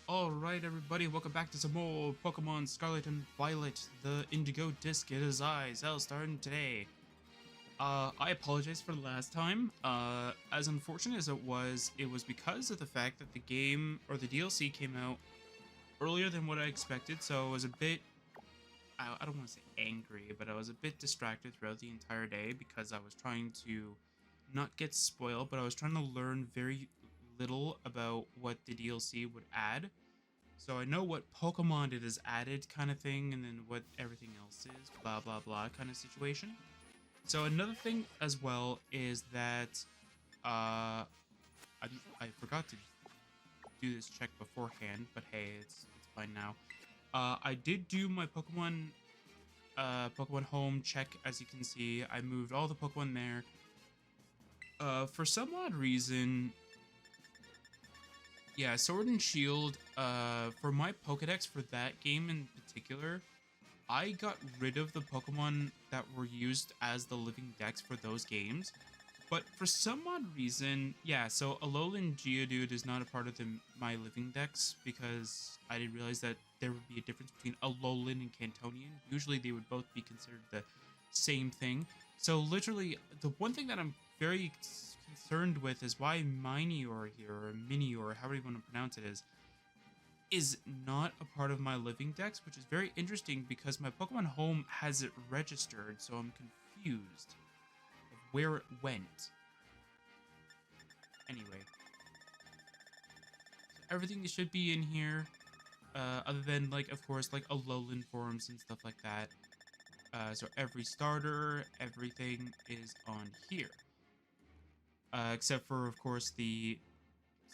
Alright everybody, welcome back to some more Pokemon Scarlet and Violet, the Indigo disc. It is I, Xilestar, and today, I apologize for the last time. As unfortunate as it was because of the fact that the game, or the DLC came out earlier than what I expected, so I was a bit, I don't want to say angry, but I was a bit distracted throughout the entire day because I was trying to not get spoiled, but I was trying to learn very little about what the DLC would add. So I know what Pokemon it is added kind of thing, and then what everything else is, blah blah blah kind of situation. So another thing as well is that I forgot to do this check beforehand, but hey, it's fine now. I did do my Pokemon home check. As you can see, I moved all the Pokemon there. For some odd reason, yeah, Sword and Shield, for my Pokedex for that game in particular, I got rid of the Pokemon that were used as the living dex for those games. But for some odd reason, yeah, so Alolan Geodude is not a part of my living dex because I didn't realize that there would be a difference between Alolan and Cantonian. Usually they would both be considered the same thing. So literally, the one thing that I'm very concerned with is why Minior here, or Minior, however you want to pronounce it, is not a part of my living dex, which is very interesting because my Pokemon Home has it registered, so I'm confused of where it went. Anyway, so everything should be in here, other than, like, of course, like Alolan forms and stuff like that. So every starter, everything is on here. Except for, of course, the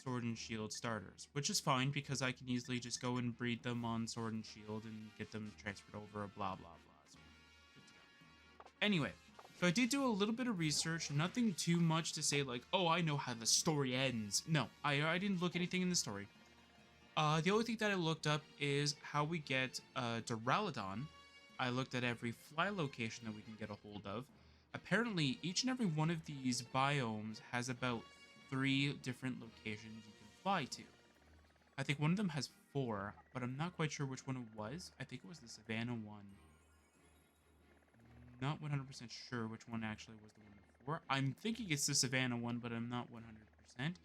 Sword and Shield starters, which is fine because I can easily just go and breed them on Sword and Shield and get them transferred over, blah, blah, blah. So, good to go. Anyway, so I did do a little bit of research, nothing too much to say like, oh, I know how the story ends. No, I didn't look anything in the story. The only thing that I looked up is how we get Duraludon. I looked at every fly location that we can get a hold of. Apparently, each and every one of these biomes has about 3 different locations you can fly to. I think one of them has 4, but I'm not quite sure which one it was. I think it was the Savannah one. Not 100% sure which one actually was the one before. I'm thinking it's the Savannah one, but I'm not 100%.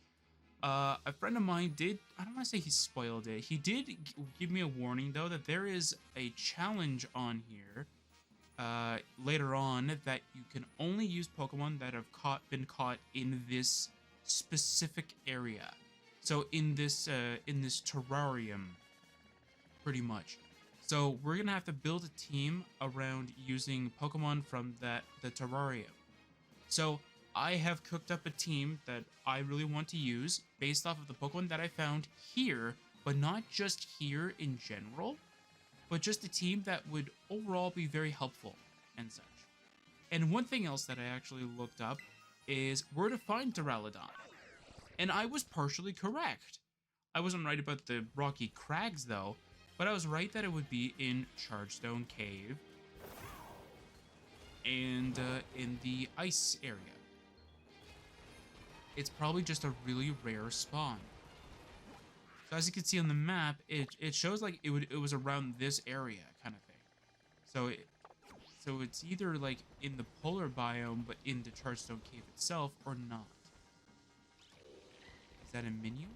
A friend of mine did, I don't want to say he spoiled it. He did give me a warning, though, that there is a challenge on here later on that you can only use Pokemon that have been caught in this specific area. So in this terrarium, pretty much. So we're gonna have to build a team around using Pokemon from the terrarium. So I have cooked up a team that I really want to use based off of the Pokemon that I found here, but not just here in general, but just a team that would overall be very helpful and such. And one thing else that I actually looked up is where to find Duraludon. And I was partially correct. I wasn't right about the rocky crags though, but I was right that it would be in Chargestone Cave and in the ice area. It's probably just a really rare spawn. So as you can see on the map, it shows like it was around this area kind of thing. So it's either like in the polar biome, but in the Chargestone Cave itself, or not. Is that a Minion?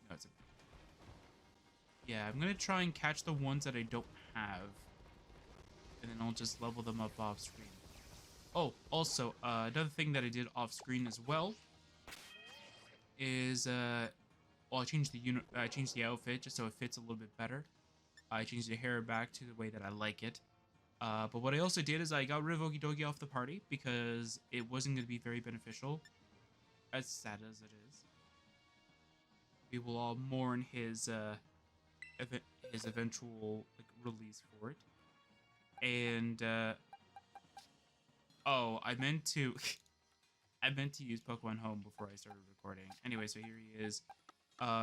No, it's a... Yeah, I'm gonna try and catch the ones that I don't have. And then I'll just level them up off screen. Oh, also, another thing that I did off screen as well is, well, I changed the outfit just so it fits a little bit better. I changed the hair back to the way that I like it. But what I also did is I got rid of Okidogi off the party because it wasn't going to be very beneficial, as sad as it is. We will all mourn his eventual like release for it. And oh, I meant to I meant to use Pokemon Home before I started recording. Anyway, so here he is.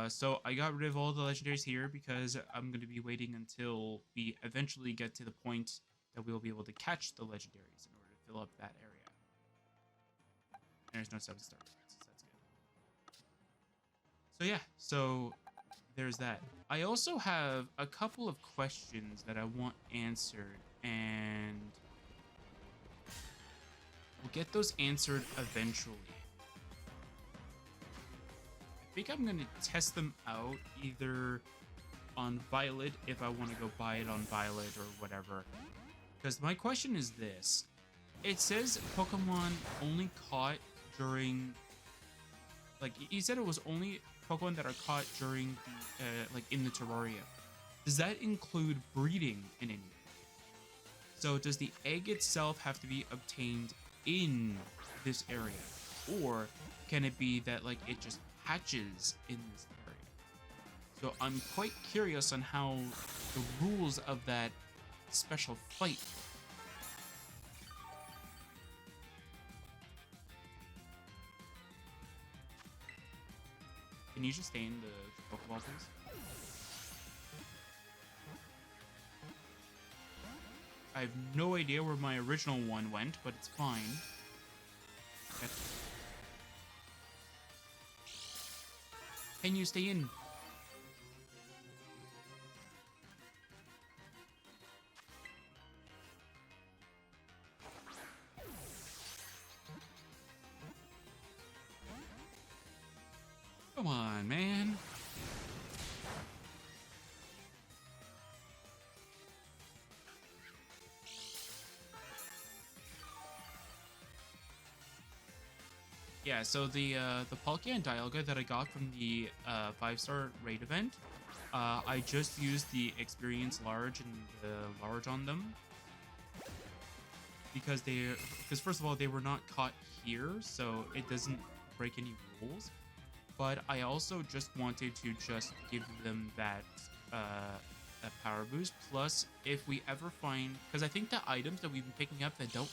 So I got rid of all the legendaries here because I'm going to be waiting until we eventually get to the point that we'll be able to catch the legendaries in order to fill up that area. And there's no 7-star cards, so that's good. So yeah, so there's that. I also have a couple of questions that I want answered, and we'll get those answered eventually. I think I'm gonna test them out either on Violet if I want to go buy it on Violet or whatever. Because my question is this. It says Pokemon only caught during... Like, he said it was only Pokemon that are caught during the, like, in the Terraria. Does that include breeding in any way? So does the egg itself have to be obtained in this area? Or can it be that, like, it just hatches in this area? So I'm quite curious on how the rules of that special fight. Can you just stay in the Pokeball, please? I have no idea where my original one went, but it's fine. Okay. Can you stay in? Come on, man. Yeah, so the Palkia and Dialga that I got from the 5-star raid event, I just used the experience large and the large on them because first of all they were not caught here, so it doesn't break any rules. But I also just wanted to just give them that power boost. Plus, if we ever find, because I think the items that we've been picking up that don't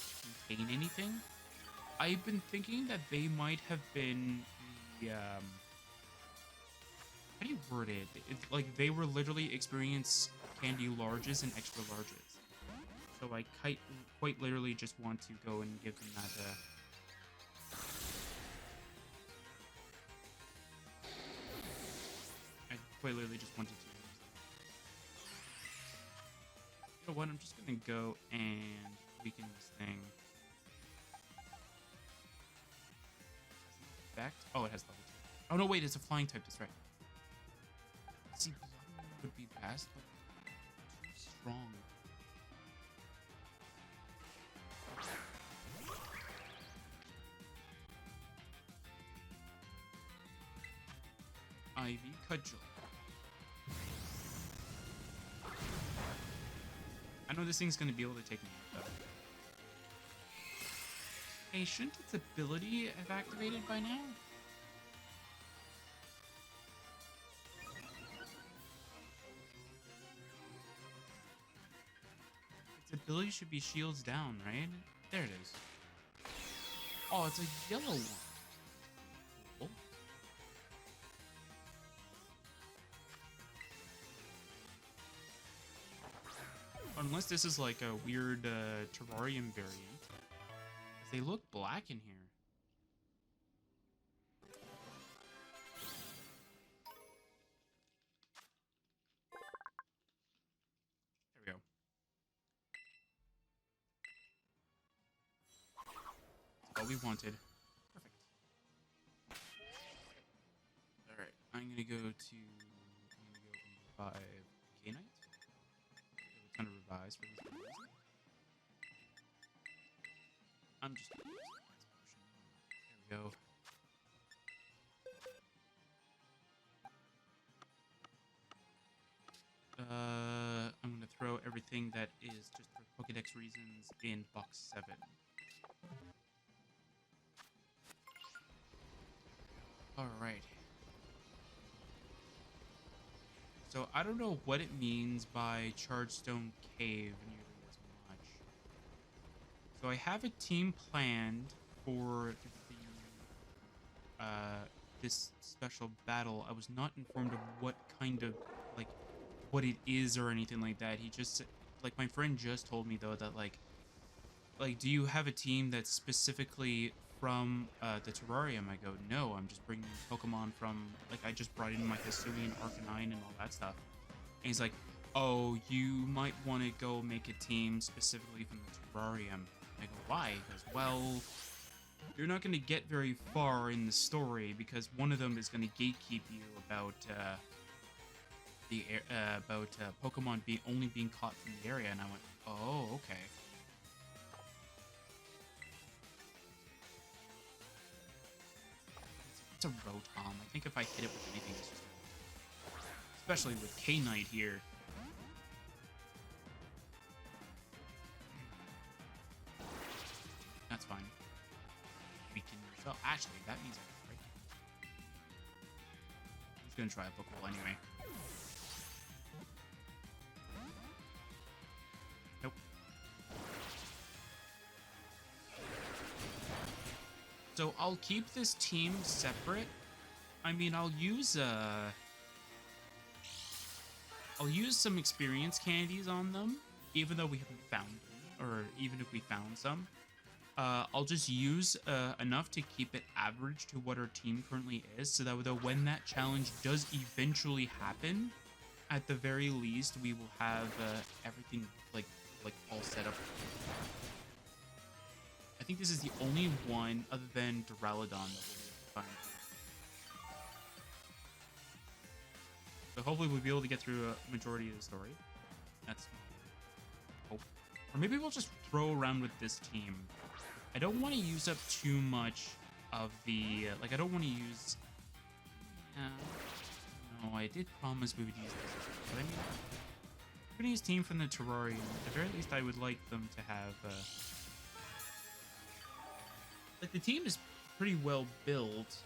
contain anything, I've been thinking that they might have been the, how do you word it? It's like they were literally experience candy larges and extra larges. So I quite literally just want to go and give them that, I quite literally just wanted to use them. You know what? I'm just gonna go and weaken this thing. Effect? Oh, it has level 2. Oh no, wait, it's a flying type. That's right. See, Blood would be best, but too strong. Ivy Cudgel. I know this thing's gonna be able to take me out, though. Hey, shouldn't its ability have activated by now? Its ability should be shields down, right? There it is. Oh, it's a yellow one. Cool. Unless this is like a weird terrarium variant. They look black in here. There we go. That's all we wanted. Perfect. Alright, I'm gonna go and revive K-Knight. A ton of revives for this one. I'm just gonna use the potion. There we go. I'm gonna throw everything that is just for Pokedex reasons in box 7. Alright. So I don't know what it means by Chargestone Cave nearly as much. So I have a team planned for the this special battle. I was not informed of what kind of, like, what it is or anything like that. He just, like, my friend just told me though that like do you have a team that's specifically from the terrarium? I go, no, I'm just bringing Pokemon from, like, I just brought in my Hisuian, Arcanine, and all that stuff. And he's like, oh, you might want to go make a team specifically from the terrarium. I go, why? He goes, well, you're not going to get very far in the story because one of them is going to gatekeep you about Pokemon only being caught from the area. And I went, oh, okay. It's a Rotom. I think if I hit it with anything, it's just especially with K-Knight here. That's fine. Weaken yourself. Actually, that means I can break it. I'm just gonna try a Pokeball anyway. Nope. So I'll keep this team separate. I mean, I'll use some experience candies on them, even though we haven't found them, or even if we found some. I'll just use enough to keep it average to what our team currently is, so that when that challenge does eventually happen, at the very least, we will have everything like all set up. I think this is the only one other than Duraludon that we'll find. So hopefully we'll be able to get through a majority of the story. That's hope. Or maybe we'll just throw around with this team. I don't want to use up too much of the... like, I don't want to use... no, I did promise we would use this. But I mean, we're going to use team from the terrarium. At the very least, I would like them to have... like, the team is pretty well built.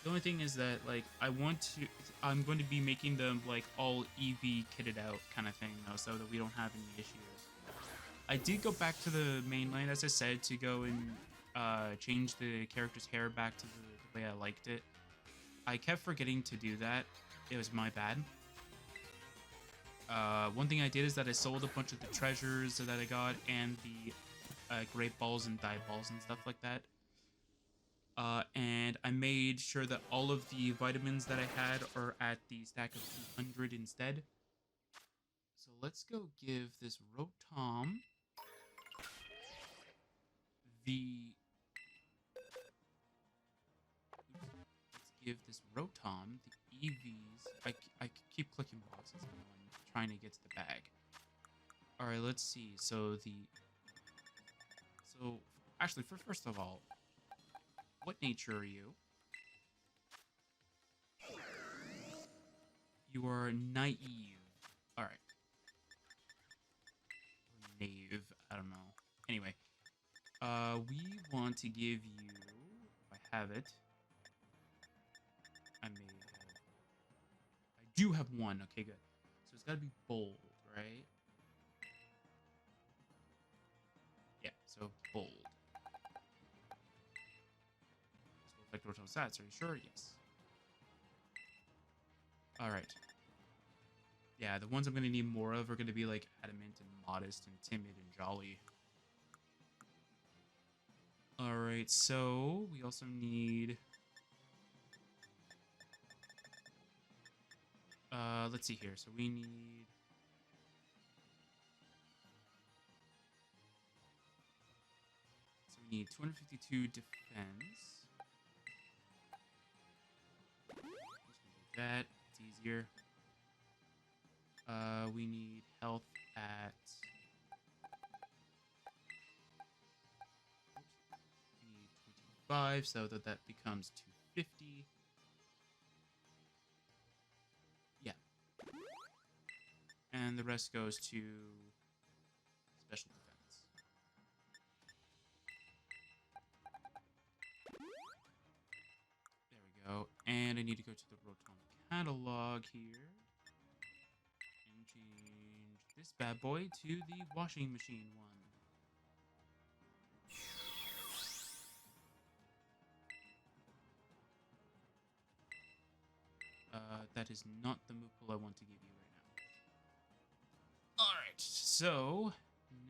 The only thing is that, like, I'm going to be making them, like, all EV kitted out kind of thing, though, so that we don't have any issues. I did go back to the mainline, as I said, to go and change the character's hair back to the way I liked it. I kept forgetting to do that. It was my bad. One thing I did is that I sold a bunch of the treasures that I got and the Great Balls and Die Balls and stuff like that. And I made sure that all of the vitamins that I had are at the stack of 200 instead. So let's go give this Rotom let's give this Rotom the EVs. I keep clicking boxes when I'm trying to get to the bag. Alright, let's see. So actually, first of all, what nature are you? You are naive. Alright. Or naive. I don't know. Anyway. We want to give you... if I have it. I do have one. Okay, good. So it's gotta be bold, right? Yeah, so bold. Like Rotom stats, are you sure? Yes. Alright. Yeah, the ones I'm going to need more of are going to be like Adamant and Modest and Timid and Jolly. Alright, so we also need... let's see here. So we need... so we need 252 defense. That, it's easier. We need health at... we need 25, so that becomes 250. Yeah. And the rest goes to special defense. There we go. And I need to go to the Rotom catalog here and change this bad boy to the washing machine one. That is not the move pool I want to give you right now. Alright, so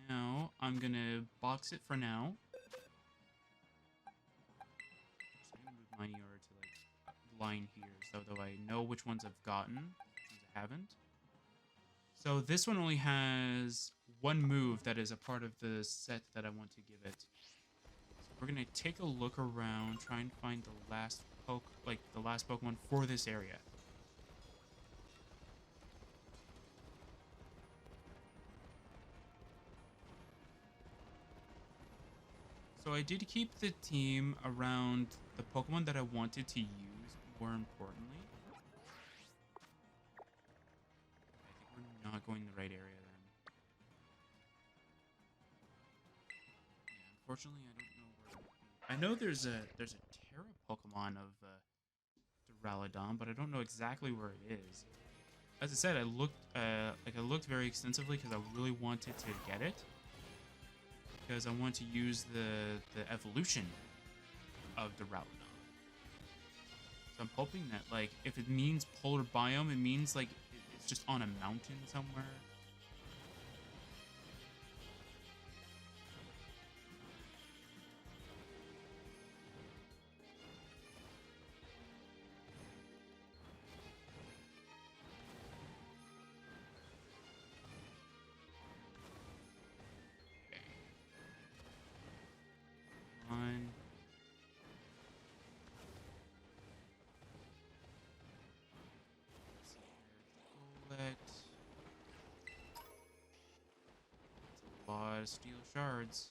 now I'm gonna box it for now. mine in order to like line here, so that I know which ones I've gotten, which ones I haven't. So this one only has one move that is a part of the set that I want to give it. So we're gonna take a look around, try and find the last Pokemon for this area. So I did keep the team around the Pokemon that I wanted to use, more importantly. I think we're not going the right area then. Yeah, unfortunately, I don't know where it would be. I know there's a Terra Pokemon of Duraludon, but I don't know exactly where it is. As I said, I looked very extensively because I really wanted to get it. Because I want to use the evolution of the Duraludon. So I'm hoping that, like, if it means polar biome, it means, like, it's just on a mountain somewhere. On. Let's see here. Bullet. That's a lot of steel shards.